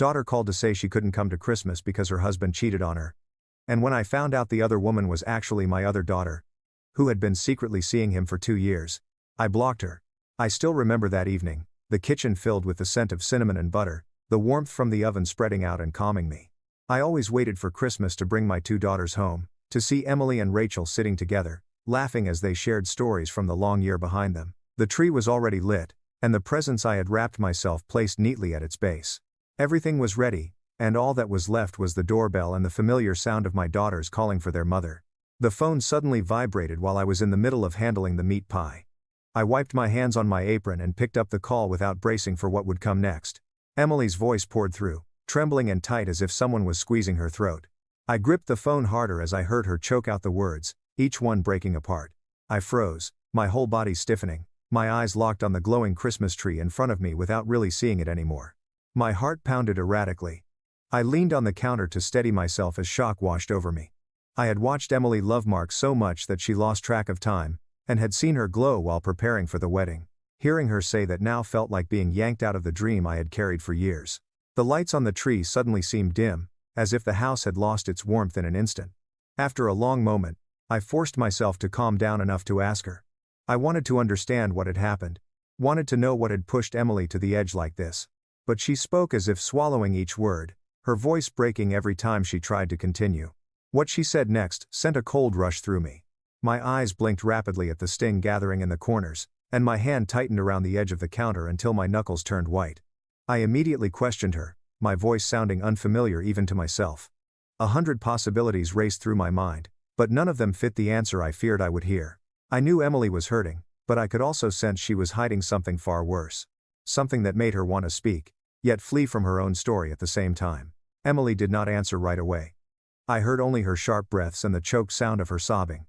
Daughter called to say she couldn't come to Christmas because her husband cheated on her. And when I found out the other woman was actually my other daughter, who had been secretly seeing him for 2 years, I blocked her. I still remember that evening, the kitchen filled with the scent of cinnamon and butter, the warmth from the oven spreading out and calming me. I always waited for Christmas to bring my 2 daughters home, to see Emily and Rachel sitting together, laughing as they shared stories from the long year behind them. The tree was already lit, and the presents I had wrapped myself placed neatly at its base. Everything was ready, and all that was left was the doorbell and the familiar sound of my daughters calling for their mother. The phone suddenly vibrated while I was in the middle of handling the meat pie. I wiped my hands on my apron and picked up the call without bracing for what would come next. Emily's voice poured through, trembling and tight as if someone was squeezing her throat. I gripped the phone harder as I heard her choke out the words, each one breaking apart. I froze, my whole body stiffening, my eyes locked on the glowing Christmas tree in front of me without really seeing it anymore. My heart pounded erratically. I leaned on the counter to steady myself as shock washed over me. I had watched Emily love Mark so much that she lost track of time, and had seen her glow while preparing for the wedding. Hearing her say that now felt like being yanked out of the dream I had carried for years. The lights on the tree suddenly seemed dim, as if the house had lost its warmth in an instant. After a long moment, I forced myself to calm down enough to ask her. I wanted to understand what had happened, wanted to know what had pushed Emily to the edge like this. But she spoke as if swallowing each word, her voice breaking every time she tried to continue. What she said next sent a cold rush through me. My eyes blinked rapidly at the sting gathering in the corners, and my hand tightened around the edge of the counter until my knuckles turned white. I immediately questioned her, my voice sounding unfamiliar even to myself. 100 possibilities raced through my mind, but none of them fit the answer I feared I would hear. I knew Emily was hurting, but I could also sense she was hiding something far worse. Something that made her want to speak, yet flee from her own story at the same time. Emily did not answer right away. I heard only her sharp breaths and the choked sound of her sobbing.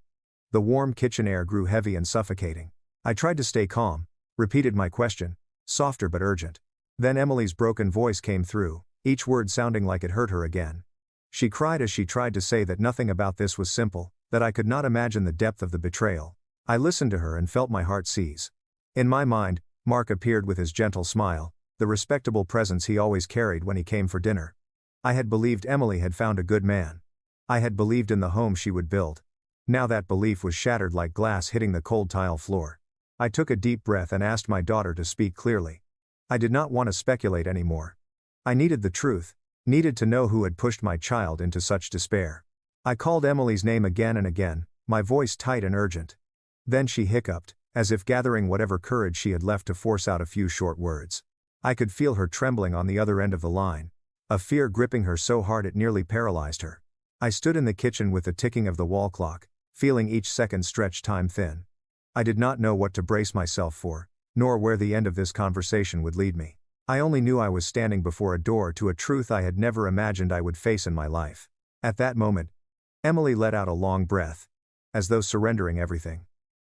The warm kitchen air grew heavy and suffocating. I tried to stay calm, repeated my question, softer but urgent. Then Emily's broken voice came through, each word sounding like it hurt her again. She cried as she tried to say that nothing about this was simple, that I could not imagine the depth of the betrayal. I listened to her and felt my heart seize. In my mind, Mark appeared with his gentle smile, the respectable presence he always carried when he came for dinner. I had believed Emily had found a good man. I had believed in the home she would build. Now that belief was shattered like glass hitting the cold tile floor. I took a deep breath and asked my daughter to speak clearly. I did not want to speculate anymore. I needed the truth, needed to know who had pushed my child into such despair. I called Emily's name again and again, my voice tight and urgent. Then she hiccuped, as if gathering whatever courage she had left to force out a few short words. I could feel her trembling on the other end of the line, a fear gripping her so hard it nearly paralyzed her. I stood in the kitchen with the ticking of the wall clock, feeling each second stretch time thin. I did not know what to brace myself for, nor where the end of this conversation would lead me. I only knew I was standing before a door to a truth I had never imagined I would face in my life. At that moment, Emily let out a long breath, as though surrendering everything.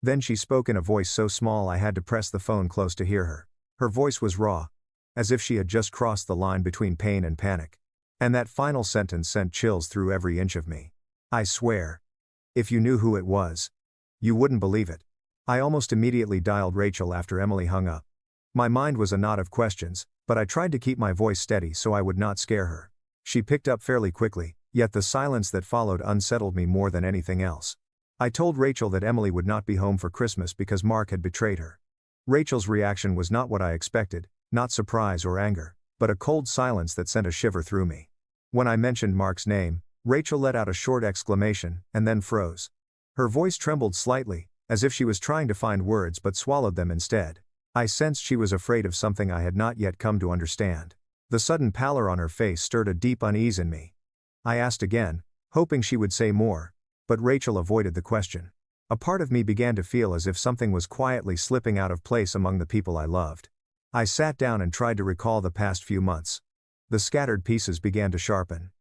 Then she spoke in a voice so small I had to press the phone close to hear her. Her voice was raw, as if she had just crossed the line between pain and panic. And that final sentence sent chills through every inch of me. I swear, if you knew who it was, you wouldn't believe it. I almost immediately dialed Rachel after Emily hung up. My mind was a knot of questions, but I tried to keep my voice steady so I would not scare her. She picked up fairly quickly, yet the silence that followed unsettled me more than anything else. I told Rachel that Emily would not be home for Christmas because Mark had betrayed her. Rachel's reaction was not what I expected, not surprise or anger, but a cold silence that sent a shiver through me. When I mentioned Mark's name, Rachel let out a short exclamation, and then froze. Her voice trembled slightly, as if she was trying to find words but swallowed them instead. I sensed she was afraid of something I had not yet come to understand. The sudden pallor on her face stirred a deep unease in me. I asked again, hoping she would say more, but Rachel avoided the question. A part of me began to feel as if something was quietly slipping out of place among the people I loved. I sat down and tried to recall the past few months. The scattered pieces began to sharpen.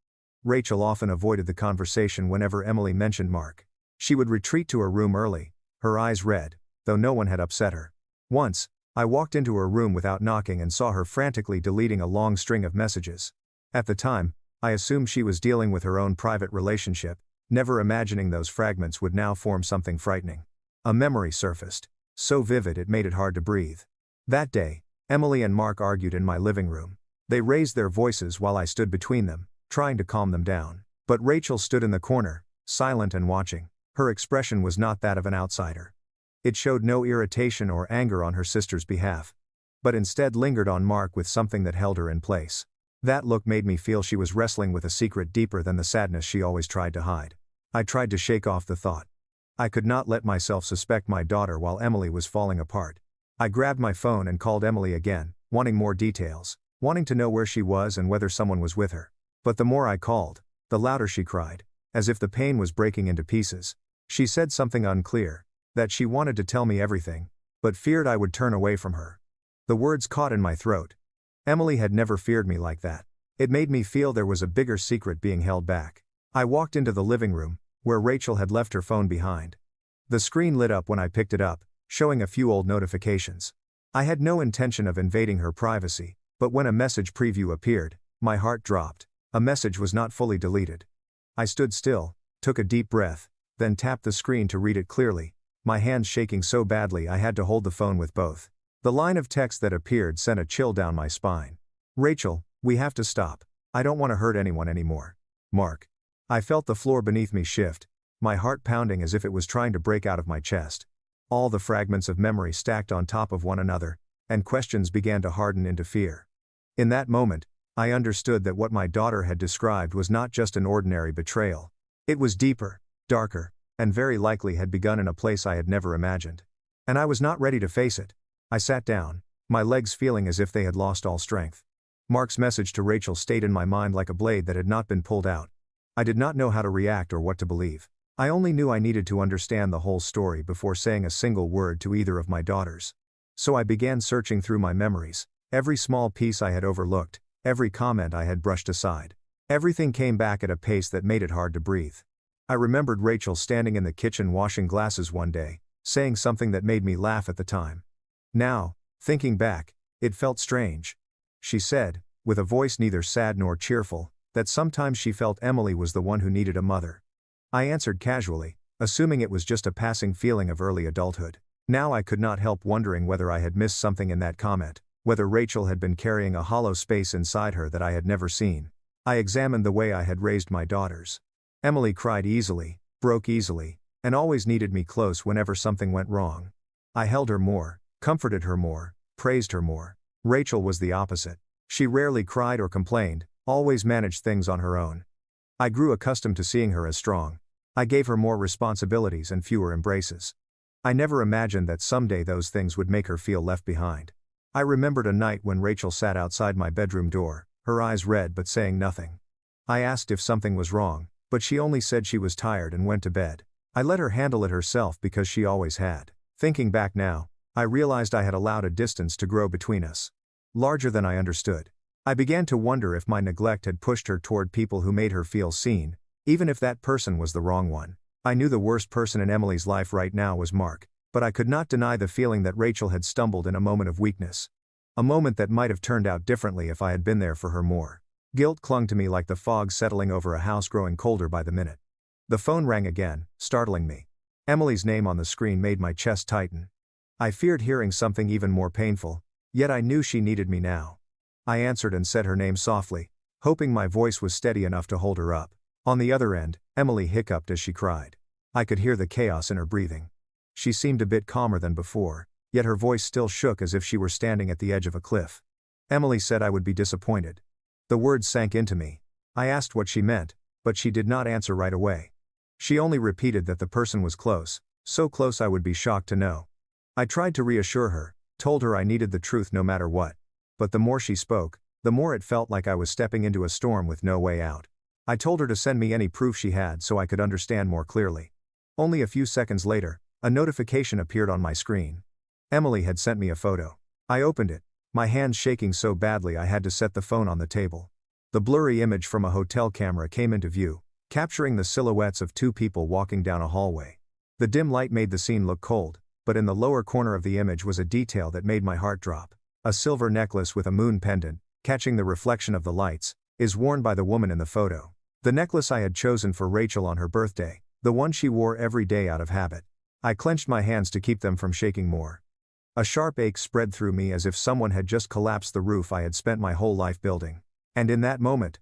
Rachel often avoided the conversation whenever Emily mentioned Mark. She would retreat to her room early, her eyes red, though no one had upset her. Once, I walked into her room without knocking and saw her frantically deleting a long string of messages. At the time, I assumed she was dealing with her own private relationship, never imagining those fragments would now form something frightening. A memory surfaced, so vivid it made it hard to breathe. That day, Emily and Mark argued in my living room. They raised their voices while I stood between them, trying to calm them down. But Rachel stood in the corner, silent and watching. Her expression was not that of an outsider. It showed no irritation or anger on her sister's behalf, but instead lingered on Mark with something that held her in place. That look made me feel she was wrestling with a secret deeper than the sadness she always tried to hide. I tried to shake off the thought. I could not let myself suspect my daughter while Emily was falling apart. I grabbed my phone and called Emily again, wanting more details, wanting to know where she was and whether someone was with her. But the more I called, the louder she cried, as if the pain was breaking into pieces. She said something unclear, that she wanted to tell me everything, but feared I would turn away from her. The words caught in my throat. Emily had never feared me like that. It made me feel there was a bigger secret being held back. I walked into the living room, where Rachel had left her phone behind. The screen lit up when I picked it up, showing a few old notifications. I had no intention of invading her privacy, but when a message preview appeared, my heart dropped. A message was not fully deleted. I stood still, took a deep breath, then tapped the screen to read it clearly, my hands shaking so badly I had to hold the phone with both. The line of text that appeared sent a chill down my spine. Rachel, we have to stop. I don't want to hurt anyone anymore. Mark. I felt the floor beneath me shift, my heart pounding as if it was trying to break out of my chest. All the fragments of memory stacked on top of one another, and questions began to harden into fear. In that moment, I understood that what my daughter had described was not just an ordinary betrayal. It was deeper, darker, and very likely had begun in a place I had never imagined. And I was not ready to face it. I sat down, my legs feeling as if they had lost all strength. Mark's message to Rachel stayed in my mind like a blade that had not been pulled out. I did not know how to react or what to believe. I only knew I needed to understand the whole story before saying a single word to either of my daughters. So I began searching through my memories, every small piece I had overlooked, every comment I had brushed aside. Everything came back at a pace that made it hard to breathe. I remembered Rachel standing in the kitchen washing glasses one day, saying something that made me laugh at the time. Now, thinking back, it felt strange. She said, with a voice neither sad nor cheerful, that sometimes she felt Emily was the one who needed a mother. I answered casually, assuming it was just a passing feeling of early adulthood. Now I could not help wondering whether I had missed something in that comment, whether Rachel had been carrying a hollow space inside her that I had never seen. I examined the way I had raised my daughters. Emily cried easily, broke easily, and always needed me close whenever something went wrong. I held her more, comforted her more, praised her more. Rachel was the opposite. She rarely cried or complained, always managed things on her own. I grew accustomed to seeing her as strong. I gave her more responsibilities and fewer embraces. I never imagined that someday those things would make her feel left behind. I remembered a night when Rachel sat outside my bedroom door, her eyes red but saying nothing. I asked if something was wrong, but she only said she was tired and went to bed. I let her handle it herself because she always had. Thinking back now, I realized I had allowed a distance to grow between us. Larger than I understood. I began to wonder if my neglect had pushed her toward people who made her feel seen, even if that person was the wrong one. I knew the worst person in Emily's life right now was Mark, but I could not deny the feeling that Rachel had stumbled in a moment of weakness. A moment that might have turned out differently if I had been there for her more. Guilt clung to me like the fog settling over a house growing colder by the minute. The phone rang again, startling me. Emily's name on the screen made my chest tighten. I feared hearing something even more painful, yet I knew she needed me now. I answered and said her name softly, hoping my voice was steady enough to hold her up. On the other end, Emily hiccuped as she cried. I could hear the chaos in her breathing. She seemed a bit calmer than before, yet her voice still shook as if she were standing at the edge of a cliff. Emily said I would be disappointed. The words sank into me. I asked what she meant, but she did not answer right away. She only repeated that the person was close, so close I would be shocked to know. I tried to reassure her, told her I needed the truth no matter what. But the more she spoke, the more it felt like I was stepping into a storm with no way out. I told her to send me any proof she had so I could understand more clearly. Only a few seconds later, a notification appeared on my screen. Emily had sent me a photo. I opened it, my hands shaking so badly I had to set the phone on the table. The blurry image from a hotel camera came into view, capturing the silhouettes of two people walking down a hallway. The dim light made the scene look cold, but in the lower corner of the image was a detail that made my heart drop. A silver necklace with a moon pendant, catching the reflection of the lights, is worn by the woman in the photo. The necklace I had chosen for Rachel on her birthday, the one she wore every day out of habit. I clenched my hands to keep them from shaking more. A sharp ache spread through me as if someone had just collapsed the roof I had spent my whole life building. And in that moment,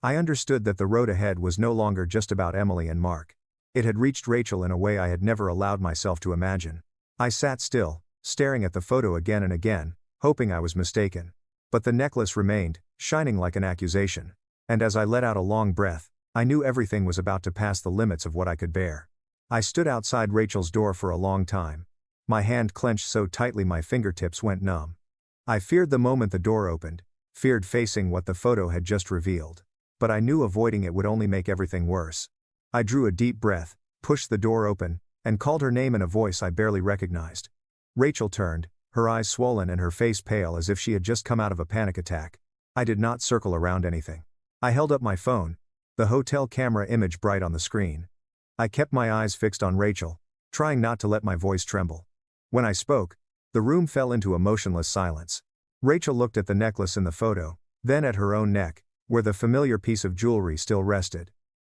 I understood that the road ahead was no longer just about Emily and Mark. It had reached Rachel in a way I had never allowed myself to imagine. I sat still, staring at the photo again and again, hoping I was mistaken. But the necklace remained, shining like an accusation. And as I let out a long breath, I knew everything was about to pass the limits of what I could bear. I stood outside Rachel's door for a long time. My hand clenched so tightly my fingertips went numb. I feared the moment the door opened, feared facing what the photo had just revealed. But I knew avoiding it would only make everything worse. I drew a deep breath, pushed the door open, and called her name in a voice I barely recognized. Rachel turned, her eyes swollen and her face pale as if she had just come out of a panic attack. I did not circle around anything. I held up my phone, the hotel camera image bright on the screen. I kept my eyes fixed on Rachel, trying not to let my voice tremble. When I spoke, the room fell into a motionless silence. Rachel looked at the necklace in the photo, then at her own neck, where the familiar piece of jewelry still rested.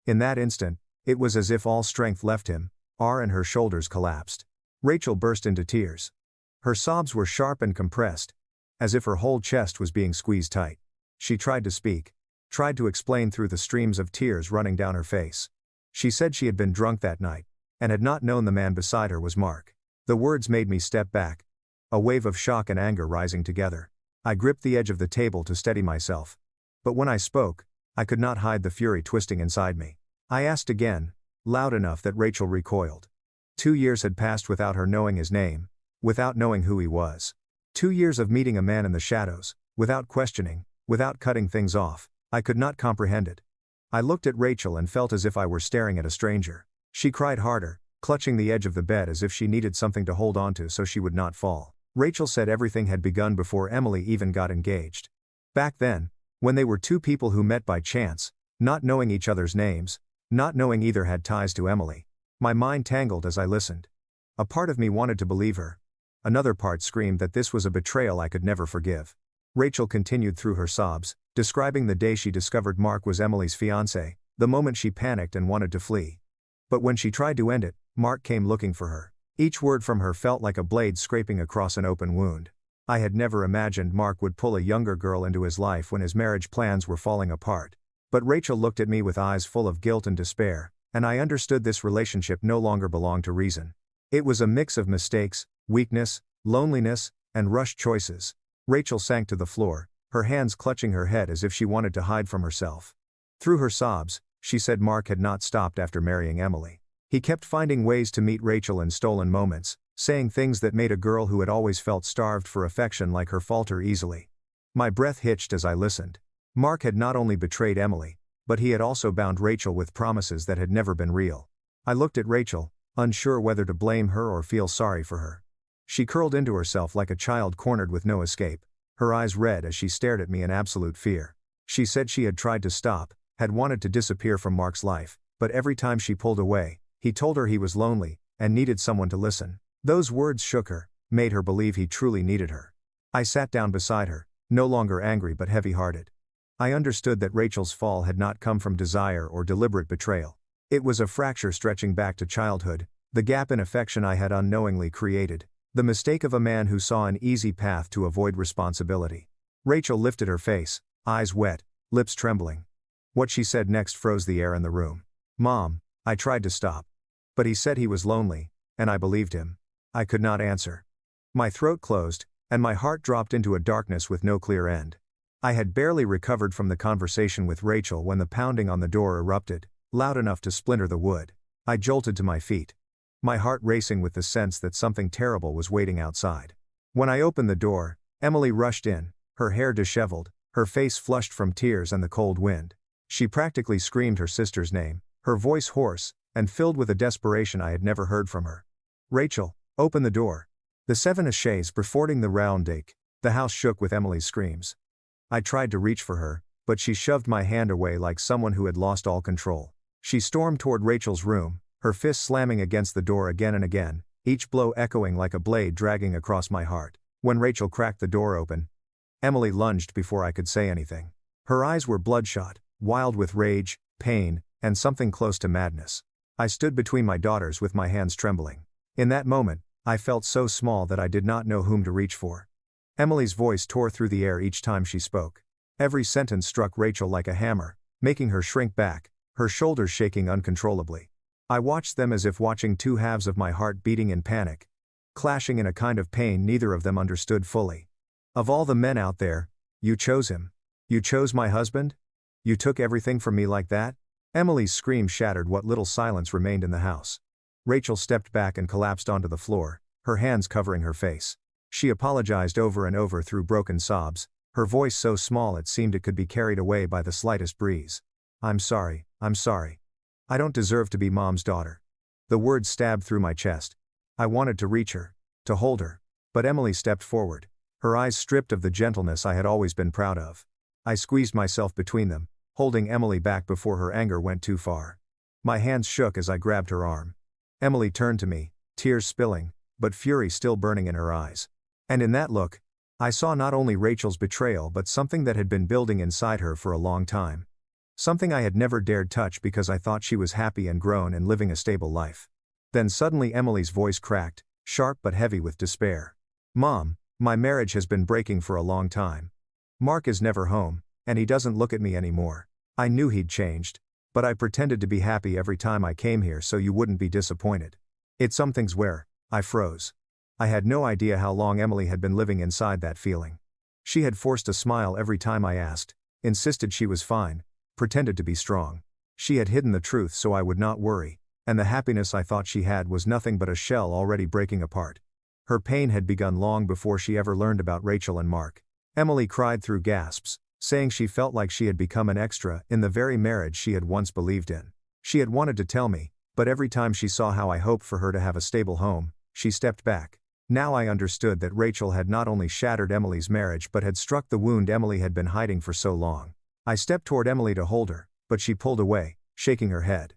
In that instant, it was as if all strength left him, and her shoulders collapsed. Rachel burst into tears. Her sobs were sharp and compressed, as if her whole chest was being squeezed tight. She tried to speak, tried to explain through the streams of tears running down her face. She said she had been drunk that night, and had not known the man beside her was Mark. The words made me step back, a wave of shock and anger rising together. I gripped the edge of the table to steady myself. But when I spoke, I could not hide the fury twisting inside me. I asked again, loud enough that Rachel recoiled. 2 years had passed without her knowing his name, without knowing who he was. 2 years of meeting a man in the shadows, without questioning, without cutting things off. I could not comprehend it. I looked at Rachel and felt as if I were staring at a stranger. She cried harder, clutching the edge of the bed as if she needed something to hold onto so she would not fall. Rachel said everything had begun before Emily even got engaged. Back then, when they were two people who met by chance, not knowing each other's names, not knowing either had ties to Emily. My mind tangled as I listened. A part of me wanted to believe her. Another part screamed that this was a betrayal I could never forgive. Rachel continued through her sobs, describing the day she discovered Mark was Emily's fiancé, the moment she panicked and wanted to flee. But when she tried to end it, Mark came looking for her. Each word from her felt like a blade scraping across an open wound. I had never imagined Mark would pull a younger girl into his life when his marriage plans were falling apart. But Rachel looked at me with eyes full of guilt and despair, and I understood this relationship no longer belonged to reason. It was a mix of mistakes, weakness, loneliness, and rushed choices. Rachel sank to the floor, her hands clutching her head as if she wanted to hide from herself. Through her sobs, she said Mark had not stopped after marrying Emily. He kept finding ways to meet Rachel in stolen moments, saying things that made a girl who had always felt starved for affection like her falter easily. My breath hitched as I listened. Mark had not only betrayed Emily, but he had also bound Rachel with promises that had never been real. I looked at Rachel, unsure whether to blame her or feel sorry for her. She curled into herself like a child cornered with no escape, her eyes red as she stared at me in absolute fear. She said she had tried to stop, had wanted to disappear from Mark's life, but every time she pulled away, he told her he was lonely, and needed someone to listen. Those words shook her, made her believe he truly needed her. I sat down beside her, no longer angry but heavy-hearted. I understood that Rachel's fall had not come from desire or deliberate betrayal. It was a fracture stretching back to childhood, the gap in affection I had unknowingly created, the mistake of a man who saw an easy path to avoid responsibility. Rachel lifted her face, eyes wet, lips trembling. What she said next froze the air in the room. "Mom," I tried to stop. But he said he was lonely, and I believed him. I could not answer. My throat closed, and my heart dropped into a darkness with no clear end. I had barely recovered from the conversation with Rachel when the pounding on the door erupted, loud enough to splinter the wood. I jolted to my feet, my heart racing with the sense that something terrible was waiting outside. When I opened the door, Emily rushed in, her hair disheveled, her face flushed from tears and the cold wind. She practically screamed her sister's name, her voice hoarse, and filled with a desperation I had never heard from her. "Rachel, open the door." The 7 échelles fording the round deck, the house shook with Emily's screams. I tried to reach for her, but she shoved my hand away like someone who had lost all control. She stormed toward Rachel's room, her fists slamming against the door again and again, each blow echoing like a blade dragging across my heart. When Rachel cracked the door open, Emily lunged before I could say anything. Her eyes were bloodshot, wild with rage, pain, and something close to madness. I stood between my daughters with my hands trembling. In that moment, I felt so small that I did not know whom to reach for. Emily's voice tore through the air each time she spoke. Every sentence struck Rachel like a hammer, making her shrink back, her shoulders shaking uncontrollably. I watched them as if watching two halves of my heart beating in panic, clashing in a kind of pain neither of them understood fully. Of all the men out there, you chose him. You chose my husband? You took everything from me like that? Emily's scream shattered what little silence remained in the house. Rachel stepped back and collapsed onto the floor, her hands covering her face. She apologized over and over through broken sobs, her voice so small it seemed it could be carried away by the slightest breeze. I'm sorry. I don't deserve to be Mom's daughter. The words stabbed through my chest. I wanted to reach her, to hold her. But Emily stepped forward, her eyes stripped of the gentleness I had always been proud of. I squeezed myself between them, holding Emily back before her anger went too far. My hands shook as I grabbed her arm. Emily turned to me, tears spilling, but fury still burning in her eyes. And in that look, I saw not only Rachel's betrayal but something that had been building inside her for a long time. Something I had never dared touch because I thought she was happy and grown and living a stable life. Then suddenly Emily's voice cracked, sharp but heavy with despair. Mom, my marriage has been breaking for a long time. Mark is never home, and he doesn't look at me anymore. I knew he'd changed, but I pretended to be happy every time I came here so you wouldn't be disappointed. It's something's where. I froze. I had no idea how long Emily had been living inside that feeling. She had forced a smile every time I asked, insisted she was fine, pretended to be strong. She had hidden the truth so I would not worry, and the happiness I thought she had was nothing but a shell already breaking apart. Her pain had begun long before she ever learned about Rachel and Mark. Emily cried through gasps, saying she felt like she had become an extra in the very marriage she had once believed in. She had wanted to tell me, but every time she saw how I hoped for her to have a stable home, she stepped back. Now I understood that Rachel had not only shattered Emily's marriage but had struck the wound Emily had been hiding for so long. I stepped toward Emily to hold her, but she pulled away, shaking her head.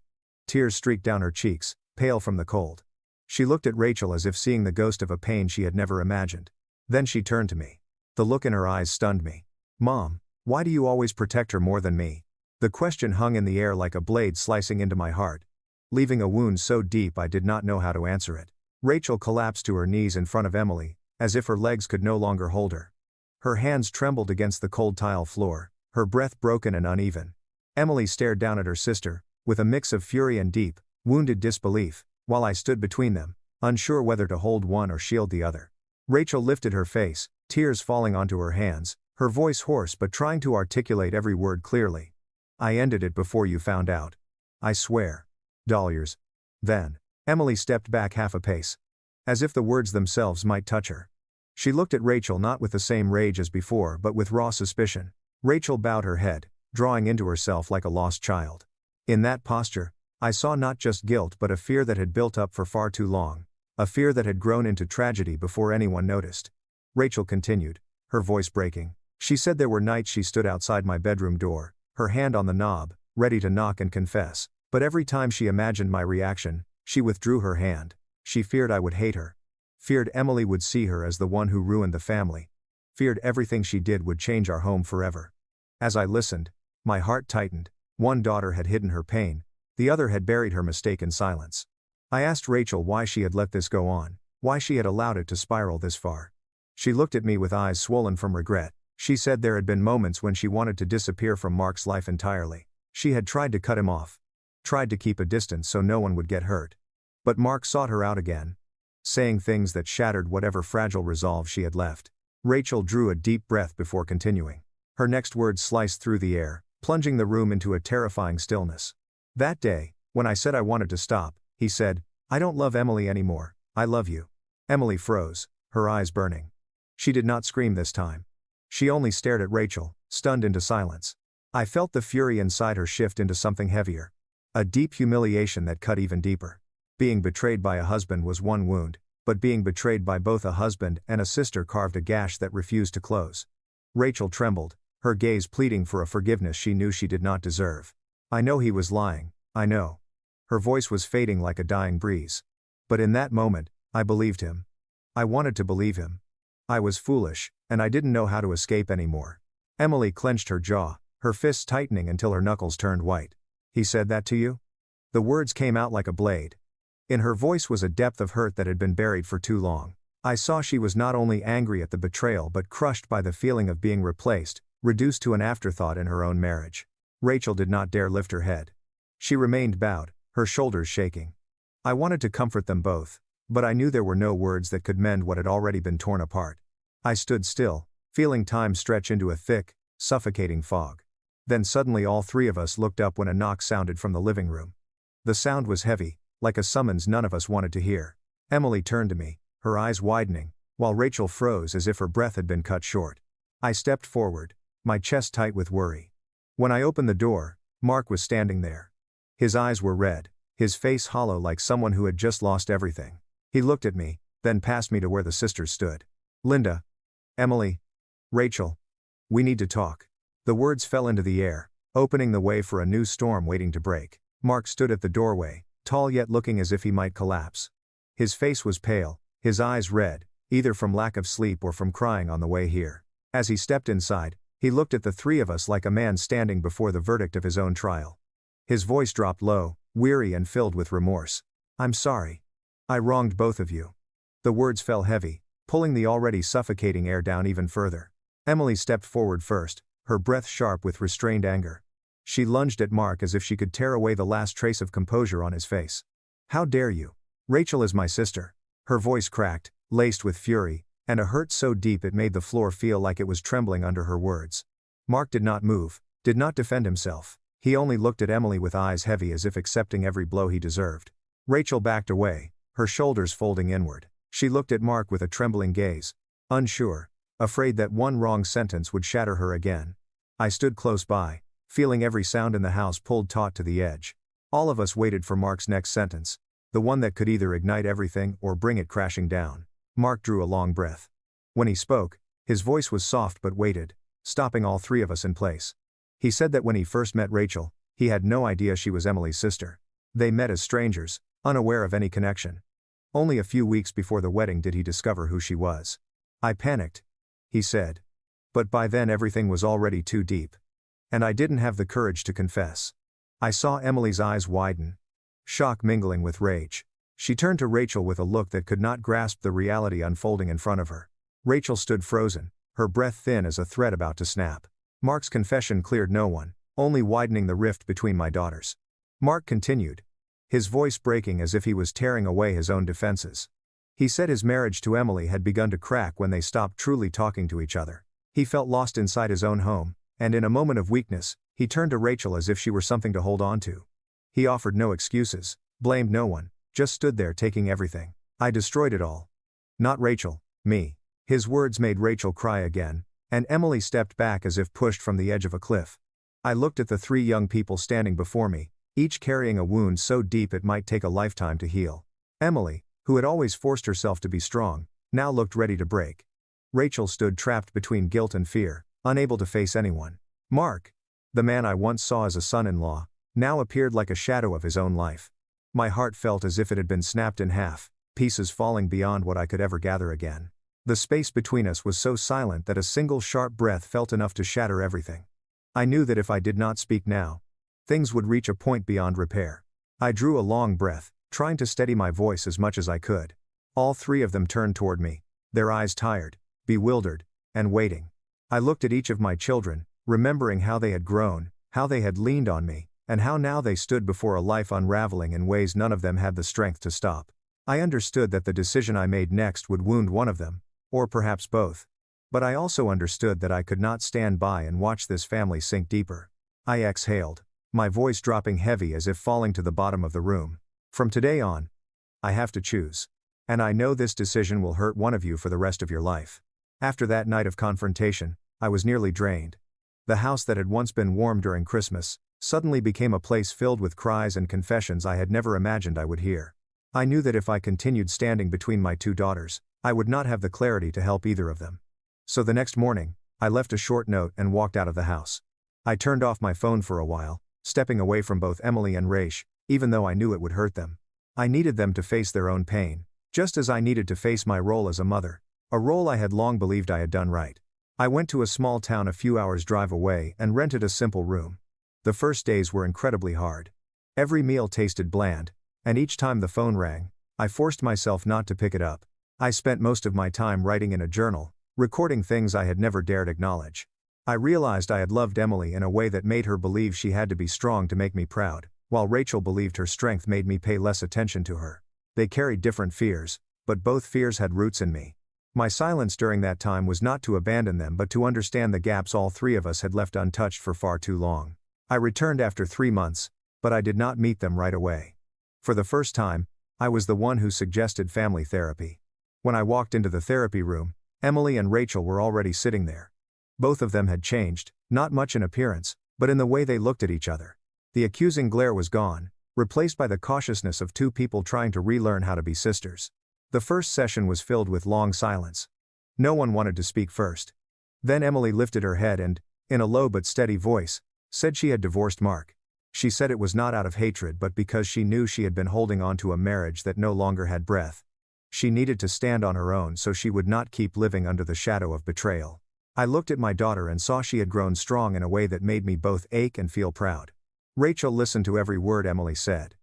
Tears streaked down her cheeks, pale from the cold. She looked at Rachel as if seeing the ghost of a pain she had never imagined. Then she turned to me. The look in her eyes stunned me. Mom, why do you always protect her more than me? The question hung in the air like a blade slicing into my heart, leaving a wound so deep I did not know how to answer it. Rachel collapsed to her knees in front of Emily, as if her legs could no longer hold her. Her hands trembled against the cold tile floor, her breath broken and uneven. Emily stared down at her sister, with a mix of fury and deep, wounded disbelief, while I stood between them, unsure whether to hold one or shield the other. Rachel lifted her face, tears falling onto her hands, her voice hoarse but trying to articulate every word clearly. I ended it before you found out. I swear. Dollars. Then. Emily stepped back half a pace, as if the words themselves might touch her. She looked at Rachel not with the same rage as before but with raw suspicion. Rachel bowed her head, drawing into herself like a lost child. In that posture, I saw not just guilt but a fear that had built up for far too long, a fear that had grown into tragedy before anyone noticed. Rachel continued, her voice breaking. She said there were nights she stood outside my bedroom door, her hand on the knob, ready to knock and confess, but every time she imagined my reaction, she withdrew her hand. She feared I would hate her. Feared Emily would see her as the one who ruined the family. Feared everything she did would change our home forever. As I listened, my heart tightened. One daughter had hidden her pain, the other had buried her mistake in silence. I asked Rachel why she had let this go on, why she had allowed it to spiral this far. She looked at me with eyes swollen from regret. She said there had been moments when she wanted to disappear from Mark's life entirely. She had tried to cut him off, tried to keep a distance so no one would get hurt. But Mark sought her out again, saying things that shattered whatever fragile resolve she had left. Rachel drew a deep breath before continuing. Her next words sliced through the air, plunging the room into a terrifying stillness. That day, when I said I wanted to stop, he said, I don't love Emily anymore, I love you. Emily froze, her eyes burning. She did not scream this time. She only stared at Rachel, stunned into silence. I felt the fury inside her shift into something heavier. A deep humiliation that cut even deeper. Being betrayed by a husband was one wound, but being betrayed by both a husband and a sister carved a gash that refused to close. Rachel trembled, her gaze pleading for a forgiveness she knew she did not deserve. I know he was lying, I know. Her voice was fading like a dying breeze. But in that moment, I believed him. I wanted to believe him. I was foolish, and I didn't know how to escape anymore. Emily clenched her jaw, her fists tightening until her knuckles turned white. He said that to you? The words came out like a blade. In her voice was a depth of hurt that had been buried for too long. I saw she was not only angry at the betrayal but crushed by the feeling of being replaced, reduced to an afterthought in her own marriage. Rachel did not dare lift her head. She remained bowed, her shoulders shaking. I wanted to comfort them both, but I knew there were no words that could mend what had already been torn apart. I stood still, feeling time stretch into a thick, suffocating fog. Then suddenly all three of us looked up when a knock sounded from the living room. The sound was heavy, like a summons none of us wanted to hear. Emily turned to me, her eyes widening, while Rachel froze as if her breath had been cut short. I stepped forward, my chest tight with worry. When I opened the door, Mark was standing there. His eyes were red, his face hollow like someone who had just lost everything. He looked at me, then passed me to where the sisters stood. Linda. Emily. Rachel. We need to talk. The words fell into the air, opening the way for a new storm waiting to break. Mark stood at the doorway, tall yet looking as if he might collapse. His face was pale, his eyes red, either from lack of sleep or from crying on the way here. As he stepped inside, he looked at the three of us like a man standing before the verdict of his own trial. His voice dropped low, weary and filled with remorse. I'm sorry. I wronged both of you. The words fell heavy, pulling the already suffocating air down even further. Emily stepped forward first, her breath sharp with restrained anger. She lunged at Mark as if she could tear away the last trace of composure on his face. How dare you? Rachel is my sister. Her voice cracked, laced with fury, and a hurt so deep it made the floor feel like it was trembling under her words. Mark did not move, did not defend himself. He only looked at Emily with eyes heavy as if accepting every blow he deserved. Rachel backed away, her shoulders folding inward. She looked at Mark with a trembling gaze, unsure, afraid that one wrong sentence would shatter her again. I stood close by, feeling every sound in the house pulled taut to the edge. All of us waited for Mark's next sentence, the one that could either ignite everything or bring it crashing down. Mark drew a long breath. When he spoke, his voice was soft but weighted, stopping all three of us in place. He said that when he first met Rachel, he had no idea she was Emily's sister. They met as strangers, unaware of any connection. Only a few weeks before the wedding did he discover who she was. I panicked, he said. But by then everything was already too deep. And I didn't have the courage to confess. I saw Emily's eyes widen, shock mingling with rage. She turned to Rachel with a look that could not grasp the reality unfolding in front of her. Rachel stood frozen, her breath thin as a thread about to snap. Mark's confession cleared no one, only widening the rift between my daughters. Mark continued, his voice breaking as if he was tearing away his own defenses. He said his marriage to Emily had begun to crack when they stopped truly talking to each other. He felt lost inside his own home, and in a moment of weakness, he turned to Rachel as if she were something to hold on to. He offered no excuses, blamed no one, just stood there taking everything. I destroyed it all. Not Rachel, me. His words made Rachel cry again, and Emily stepped back as if pushed from the edge of a cliff. I looked at the three young people standing before me, each carrying a wound so deep it might take a lifetime to heal. Emily, who had always forced herself to be strong, now looked ready to break. Rachel stood trapped between guilt and fear, unable to face anyone. Mark, the man I once saw as a son-in-law, now appeared like a shadow of his own life. My heart felt as if it had been snapped in half, pieces falling beyond what I could ever gather again. The space between us was so silent that a single sharp breath felt enough to shatter everything. I knew that if I did not speak now, things would reach a point beyond repair. I drew a long breath, trying to steady my voice as much as I could. All three of them turned toward me, their eyes tired, bewildered, and waiting. I looked at each of my children, remembering how they had grown, how they had leaned on me, and how now they stood before a life unraveling in ways none of them had the strength to stop. I understood that the decision I made next would wound one of them, or perhaps both. But I also understood that I could not stand by and watch this family sink deeper. I exhaled, my voice dropping heavy as if falling to the bottom of the room. From today on, I have to choose. And I know this decision will hurt one of you for the rest of your life. After that night of confrontation, I was nearly drained. The house that had once been warm during Christmas suddenly became a place filled with cries and confessions I had never imagined I would hear. I knew that if I continued standing between my two daughters, I would not have the clarity to help either of them. So the next morning, I left a short note and walked out of the house. I turned off my phone for a while, stepping away from both Emily and Raish, even though I knew it would hurt them. I needed them to face their own pain, just as I needed to face my role as a mother, a role I had long believed I had done right. I went to a small town a few hours' drive away and rented a simple room. The first days were incredibly hard. Every meal tasted bland, And each time the phone rang, I forced myself not to pick it up. I spent most of my time writing in a journal, recording things I had never dared acknowledge. I realized I had loved Emily in a way that made her believe she had to be strong to make me proud, while Rachel believed her strength made me pay less attention to her. They carried different fears, but both fears had roots in me. My silence during that time was not to abandon them but to understand the gaps all three of us had left untouched for far too long. I returned after 3 months, but I did not meet them right away. For the first time, I was the one who suggested family therapy. When I walked into the therapy room, Emily and Rachel were already sitting there. Both of them had changed, not much in appearance, but in the way they looked at each other. The accusing glare was gone, replaced by the cautiousness of two people trying to relearn how to be sisters. The first session was filled with long silence. No one wanted to speak first. Then Emily lifted her head and, in a low but steady voice, said she had divorced Mark. She said it was not out of hatred but because she knew she had been holding on to a marriage that no longer had breath. She needed to stand on her own so she would not keep living under the shadow of betrayal. I looked at my daughter and saw she had grown strong in a way that made me both ache and feel proud. Rachel listened to every word Emily said.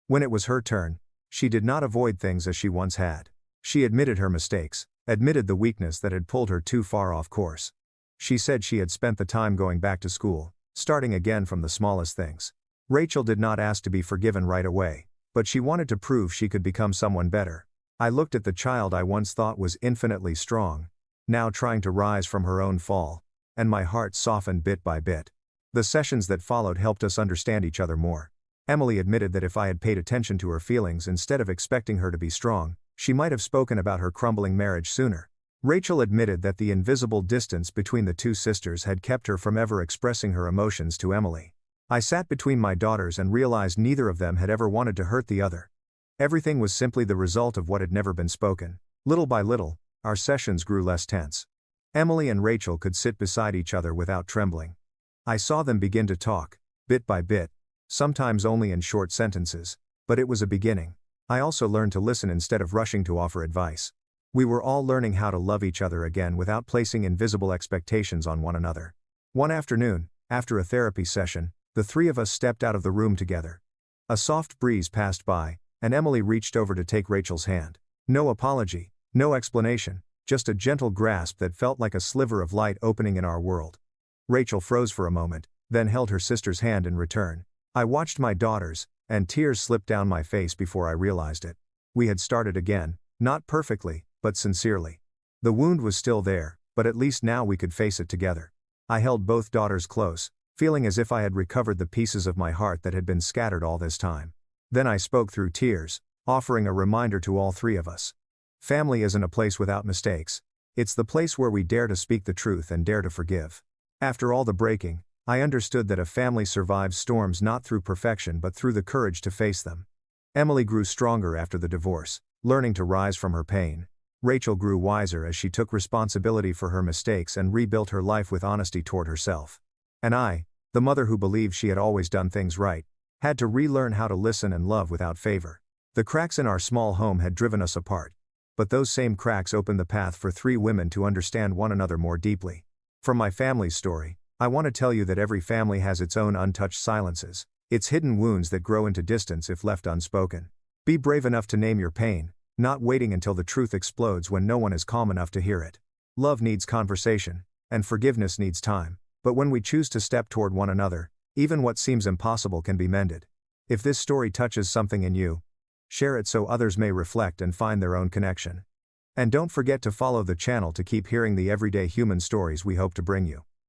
When it was her turn, she did not avoid things as she once had. She admitted her mistakes, admitted the weakness that had pulled her too far off course. She said she had spent the time going back to school, starting again from the smallest things. Rachel did not ask to be forgiven right away, but she wanted to prove she could become someone better. I looked at the child I once thought was infinitely strong, now trying to rise from her own fall, and my heart softened bit by bit. The sessions that followed helped us understand each other more. Emily admitted that if I had paid attention to her feelings instead of expecting her to be strong, she might have spoken about her crumbling marriage sooner. Rachel admitted that the invisible distance between the two sisters had kept her from ever expressing her emotions to Emily. I sat between my daughters and realized neither of them had ever wanted to hurt the other. Everything was simply the result of what had never been spoken. Little by little, our sessions grew less tense. Emily and Rachel could sit beside each other without trembling. I saw them begin to talk, bit by bit, sometimes only in short sentences, but it was a beginning. I also learned to listen instead of rushing to offer advice. We were all learning how to love each other again without placing invisible expectations on one another. One afternoon, after a therapy session, the three of us stepped out of the room together. A soft breeze passed by, and Emily reached over to take Rachel's hand. No apology, no explanation, just a gentle grasp that felt like a sliver of light opening in our world. Rachel froze for a moment, then held her sister's hand in return. I watched my daughters, and tears slipped down my face before I realized it. We had started again, not perfectly, but sincerely. The wound was still there, but at least now we could face it together. I held both daughters close, feeling as if I had recovered the pieces of my heart that had been scattered all this time. Then I spoke through tears, offering a reminder to all three of us. Family isn't a place without mistakes. It's the place where we dare to speak the truth and dare to forgive. After all the breaking, I understood that a family survives storms not through perfection but through the courage to face them. Emily grew stronger after the divorce, learning to rise from her pain. Rachel grew wiser as she took responsibility for her mistakes and rebuilt her life with honesty toward herself. And I, the mother who believed she had always done things right, had to relearn how to listen and love without favor. The cracks in our small home had driven us apart. But those same cracks opened the path for three women to understand one another more deeply. From my family's story, I want to tell you that every family has its own untouched silences, its hidden wounds that grow into distance if left unspoken. Be brave enough to name your pain, not waiting until the truth explodes when no one is calm enough to hear it. Love needs conversation, and forgiveness needs time, but when we choose to step toward one another, even what seems impossible can be mended. If this story touches something in you, share it so others may reflect and find their own connection. And don't forget to follow the channel to keep hearing the everyday human stories we hope to bring you.